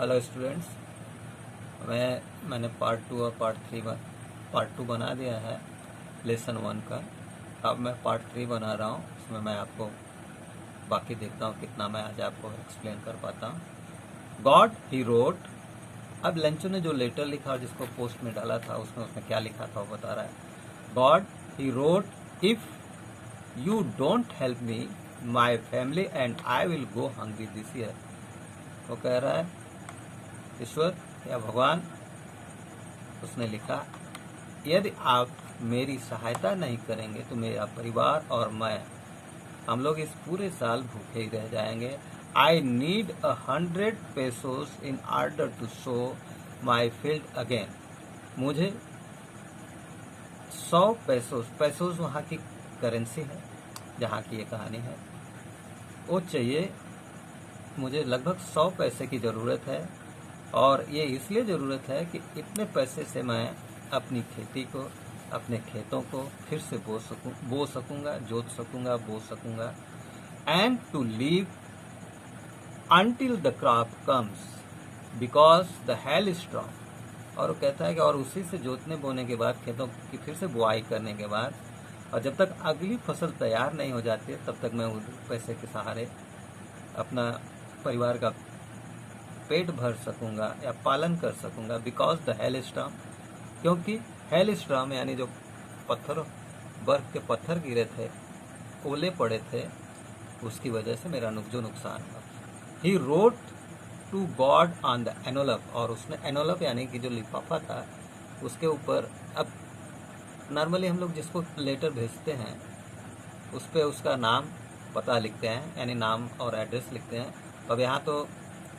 Hello students, मैंने part 2 और part 2 बना दिया है लेसन 1 का। अब मैं पार्ट 3 बना रहा हूँ। उसमें मैं आपको बाकी देखता हूँ कितना मैं आज आपको एक्सप्लेन कर पाता हूँ। God he wrote. अब लेंचो ने जो लेटर लिखा और जिसको पोस्ट में डाला था उसने क्या लिखा था वो बता रहा है। God he wrote, if you don't help me my family and I will go hungry this year. वो कह रहा है ईश्वर या भगवान, उसने लिखा यदि आप मेरी सहायता नहीं करेंगे तो मेरा परिवार और हम लोग इस पूरे साल भूखे ही रह जाएंगे। I need 100 pesos in order to sow my field again. मुझे 100 पेसोस वहाँ की करेंसी है जहाँ की ये कहानी है, वो चाहिए। मुझे लगभग 100 पैसे की ज़रूरत है और ये इसलिए ज़रूरत है कि इतने पैसे से मैं अपनी खेती को, अपने खेतों को फिर से बो सकूंगा, जोत सकूंगा, बो सकूंगा। And to live until the crop comes because the hail is strong. और वो कहता है कि और उसी से जोतने बोने के बाद, खेतों की फिर से बुआई करने के बाद, और जब तक अगली फसल तैयार नहीं हो जाती तब तक मैं उस पैसे के सहारे अपना परिवार का पेट भर सकूंगा या पालन कर सकूंगा। बिकॉज द हेल स्टॉर्म, क्योंकि हेल स्टॉर्म यानी जो बर्फ के पत्थर गिरे थे, ओले पड़े थे, उसकी वजह से मेरा जो नुकसान हुआ। He wrote to God on the envelope, और उसने एनोलप यानी कि जो लिफाफा था उसके ऊपर, अब नॉर्मली हम लोग जिसको लेटर भेजते हैं उस पर उसका नाम पता लिखते हैं, यानी नाम और एड्रेस लिखते हैं। अब यहाँ तो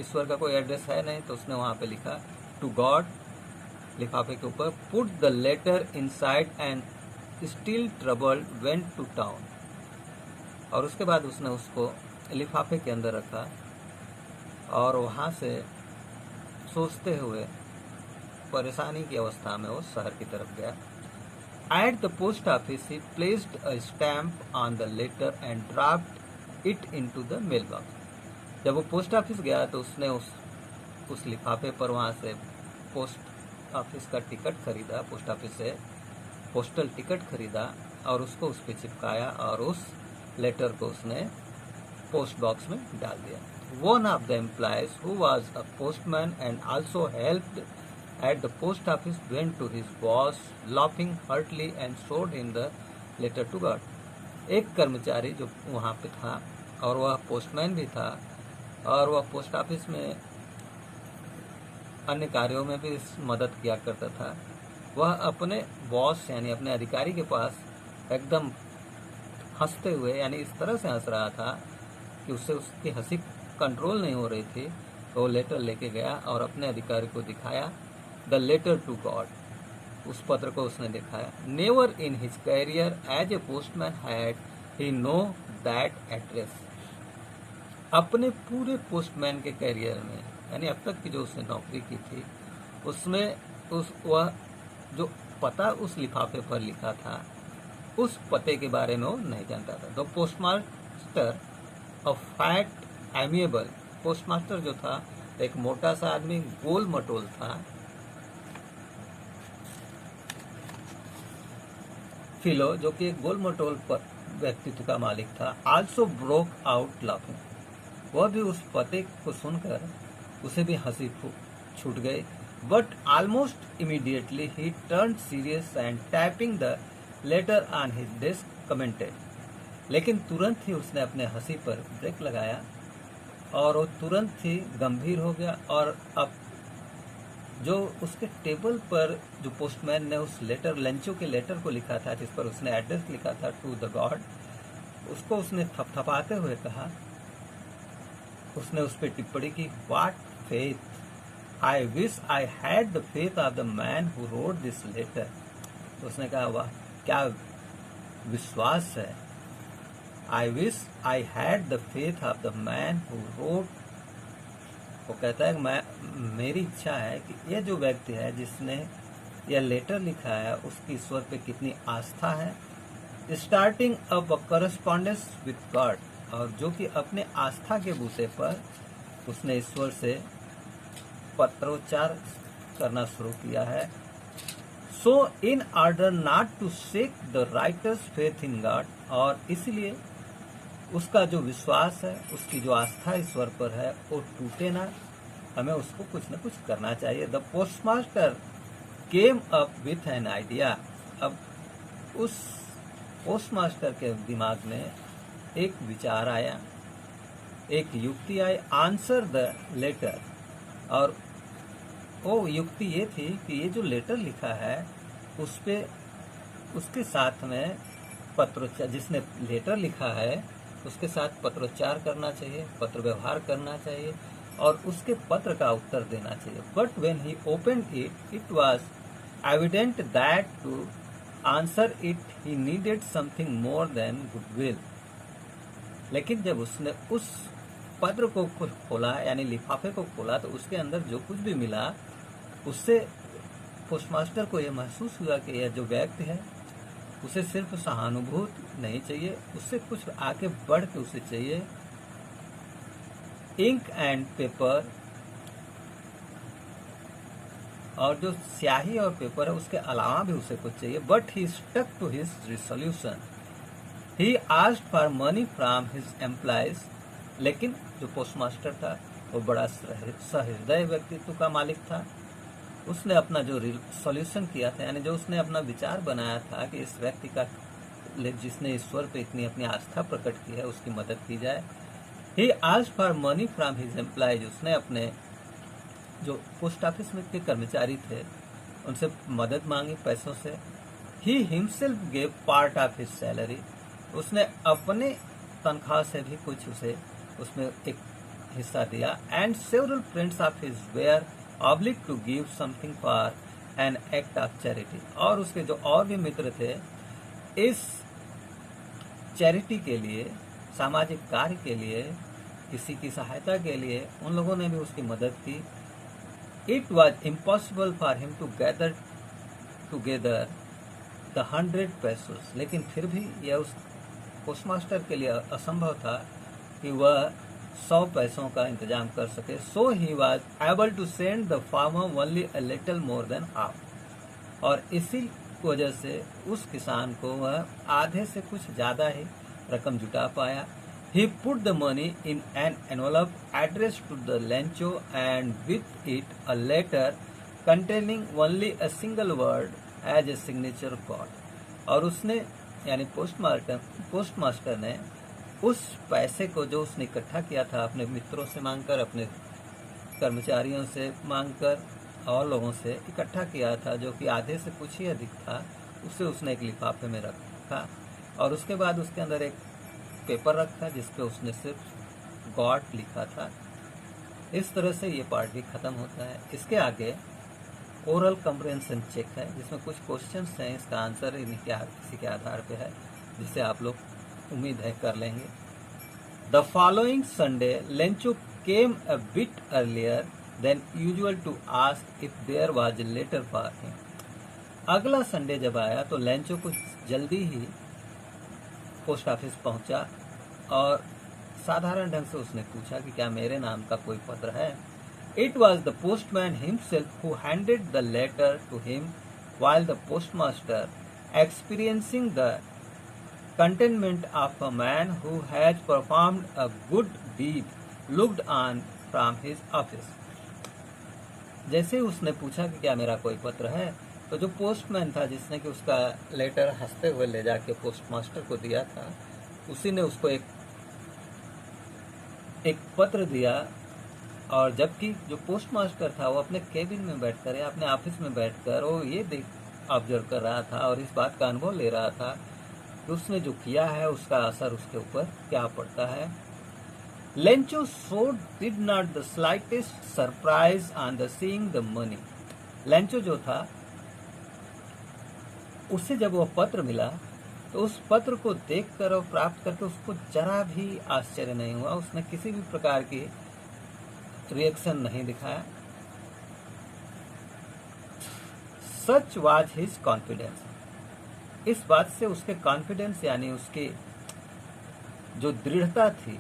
ईश्वर का कोई एड्रेस है नहीं, तो उसने वहाँ पे लिखा टू गॉड लिफाफे के ऊपर। Put the letter inside and still troubled went to town. और उसके बाद उसने उसको लिफाफे के अंदर रखा और वहाँ से सोचते हुए परेशानी की अवस्था में वो शहर की तरफ गया। At the post office, he placed a stamp on the letter and dropped it into the mailbox. जब वो पोस्ट ऑफिस गया तो उसने उस लिफाफे पर वहाँ से पोस्ट ऑफिस का टिकट खरीदा, पोस्ट ऑफिस से पोस्टल टिकट खरीदा और उसको उस पर चिपकाया और उस लेटर को उसने पोस्ट बॉक्स में डाल दिया। One of the employees who was a postman and also helped at the post office went to his boss laughing heartily and showed him the letter to God. एक कर्मचारी जो वहाँ पे था और वह पोस्टमैन भी था और वह पोस्ट ऑफिस में अन्य कार्यों में भी मदद किया करता था, वह अपने बॉस यानी अपने अधिकारी के पास एकदम हंसते हुए, यानी इस तरह से हंस रहा था कि उससे उसकी हंसी कंट्रोल नहीं हो रही थी। तो वो लेटर लेके गया और अपने अधिकारी को दिखाया। द लेटर टू गॉड, उस पत्र को उसने दिखाया। Never in his career as a postman had he know that address. अपने पूरे पोस्टमैन के कैरियर में, यानी अब तक की जो उसने नौकरी की थी, उसमें वह जो पता उस लिफाफे पर लिखा था उस पते के बारे में वो नहीं जानता था। The postmaster a fat amiable, postmaster जो था एक मोटा सा आदमी, गोल मटोल था, फिलो जो कि एक गोल मटोल पर व्यक्तित्व का मालिक था, आल्सो ब्रोक आउट लाफिंग। वह भी उस पते को सुनकर उसे भी हंसी छूट गई। But almost immediately he turn serious and tapping the later on his desk commented. लेकिन तुरंत ही उसने अपने हंसी पर ब्रेक लगाया और वो तुरंत ही गंभीर हो गया। और अब जो उसके टेबल पर जो पोस्टमैन ने उस लेटर, लेंचो के लेटर को लिखा था, जिस पर उसने एड्रेस लिखा था टू द गॉड, उसको उसने थपथपाते हुए कहा, उसने उस पर टिप्पणी की, what faith, I wish I had the faith of the man who wrote this letter. तो उसने कहा, वाह क्या विश्वास है, I wish I had the faith of the man who wrote. वो कहता है मेरी इच्छा है कि यह जो व्यक्ति है जिसने यह लेटर लिखा है उसकी ईश्वर पे कितनी आस्था है। Starting up a correspondence with God, और जो कि अपने आस्था के बूते पर उसने ईश्वर से पत्रोच्चार करना शुरू किया है। So in order not to shake the writer's faith in God, और इसलिए उसका जो विश्वास है, उसकी जो आस्था ईश्वर पर है, वो टूटे ना, हमें उसको कुछ न कुछ करना चाहिए। The postmaster came up with an idea. अब उस पोस्टमास्टर के दिमाग में एक विचार आया, एक युक्ति आई। आंसर द लेटर, और वो युक्ति ये थी कि ये जो लेटर लिखा है उस पे उसके साथ में पत्रोच्चार, जिसने लेटर लिखा है उसके साथ पत्रोच्चार करना चाहिए, पत्र व्यवहार करना चाहिए और उसके पत्र का उत्तर देना चाहिए। But when he opened it, it was evident that to answer it he needed something more than goodwill. लेकिन जब उसने उस पत्र को खोला, यानी लिफाफे को खोला, तो उसके अंदर जो कुछ भी मिला उससे पोस्टमास्टर को यह महसूस हुआ कि यह जो व्यक्ति है उसे सिर्फ सहानुभूति नहीं चाहिए, उससे कुछ आगे बढ़ के उसे चाहिए इंक एंड पेपर, और जो स्याही और पेपर है उसके अलावा भी उसे कुछ चाहिए। But he stuck to his resolution. He asked for money from his employees. लेकिन जो पोस्टमास्टर था वो बड़ा सहृदय व्यक्तित्व का मालिक था। उसने अपना जो सॉल्यूशन किया था, यानी जो उसने अपना विचार बनाया था कि इस व्यक्ति का, जिसने ईश्वर पे इतनी अपनी आस्था प्रकट की है, उसकी मदद की जाए। ही asked for money from his employees. उसने अपने जो पोस्ट ऑफिस में के कर्मचारी थे उनसे मदद मांगी पैसों से। He himself gave part of his salary. उसने अपने तनख्वाह से भी कुछ उसे उसमें एक हिस्सा दिया। And several friends of his were obliged to give something for an act of charity. और उसके जो और भी मित्र थे, इस चैरिटी के लिए, सामाजिक कार्य के लिए, किसी की सहायता के लिए उन लोगों ने भी उसकी मदद की। It was impossible for him to gather together the 100 pesos। लेकिन फिर भी यह उस पोस्टमास्टर के लिए असंभव था कि वह 100 पैसों का इंतजाम कर सके। So he was able to send the farmer only a little more than half. और इसी वजह से उस किसान को वह आधे से कुछ ज्यादा ही रकम जुटा पाया। He put the money in an envelope addressed to the Lencho and with it a letter containing only a single word as a signature card। और उसने, यानी पोस्टमास्टर ने उस पैसे को जो उसने इकट्ठा किया था अपने मित्रों से मांगकर, अपने कर्मचारियों से मांगकर और लोगों से इकट्ठा किया था, जो कि आधे से कुछ ही अधिक था, उसे उसने एक लिफाफे में रखा और उसके बाद उसके अंदर एक पेपर रखा जिसपे उसने सिर्फ गॉड लिखा था। इस तरह से ये पार्ट भी खत्म होता है। इसके आगे ओरल कम्प्रिहेंशन चेक है, जिसमें कुछ क्वेश्चंस हैं, इसका आंसर इसी के आधार पे है, जिसे आप लोग उम्मीद है कर लेंगे। The following Sunday Lencho came a bit earlier than usual to ask if there was a letter for him. अगला संडे जब आया तो लेंचो कुछ जल्दी ही पोस्ट ऑफिस पहुंचा और साधारण ढंग से उसने पूछा कि क्या मेरे नाम का कोई पत्र है। It was the postman himself who handed the letter to him, while the postmaster, experiencing the contentment of a man who has performed a good deed, looked on from his office। जैसे ही उसने पूछा कि क्या मेरा कोई पत्र है, तो जो पोस्टमैन था जिसने कि उसका लेटर हंसते हुए ले जाके पोस्टमास्टर को दिया था, उसी ने उसको एक पत्र दिया। और जबकि जो पोस्टमास्टर था वो अपने केबिन में बैठकर या अपने ऑफिस में बैठकर वो ये ऑब्जर्व कर रहा था और इस बात का अनुभव ले रहा था कि उसने जो किया है उसका असर उसके ऊपर क्या पड़ता है। Lencho so did not the slightest surprise on the seeing the money. Lencho जो था, उससे जब वह पत्र मिला तो उस पत्र को देखकर और प्राप्त करके उसको जरा भी आश्चर्य नहीं हुआ। उसने किसी भी प्रकार की रिएक्शन नहीं दिखाया। सच वाज हिज कॉन्फिडेंस। इस बात से उसके कॉन्फिडेंस यानी उसकी जो दृढ़ता थी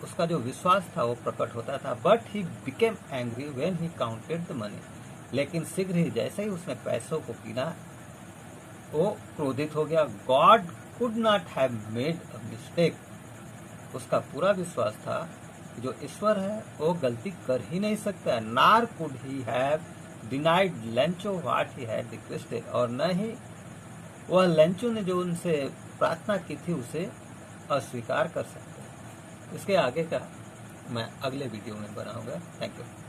उसका जो विश्वास था वो प्रकट होता था। But he became angry when he counted the money, लेकिन शीघ्र ही जैसे ही उसने पैसों को गिना वो क्रोधित हो गया। God could not have made a mistake, उसका पूरा विश्वास था कि जो ईश्वर है वो गलती कर ही नहीं सकता। नार could he have denied Lencho what he had requested, और न ही वह लेंचो ने जो उनसे प्रार्थना की थी उसे अस्वीकार कर सकते। इसके आगे का मैं अगले वीडियो में बनाऊंगा। Thank you.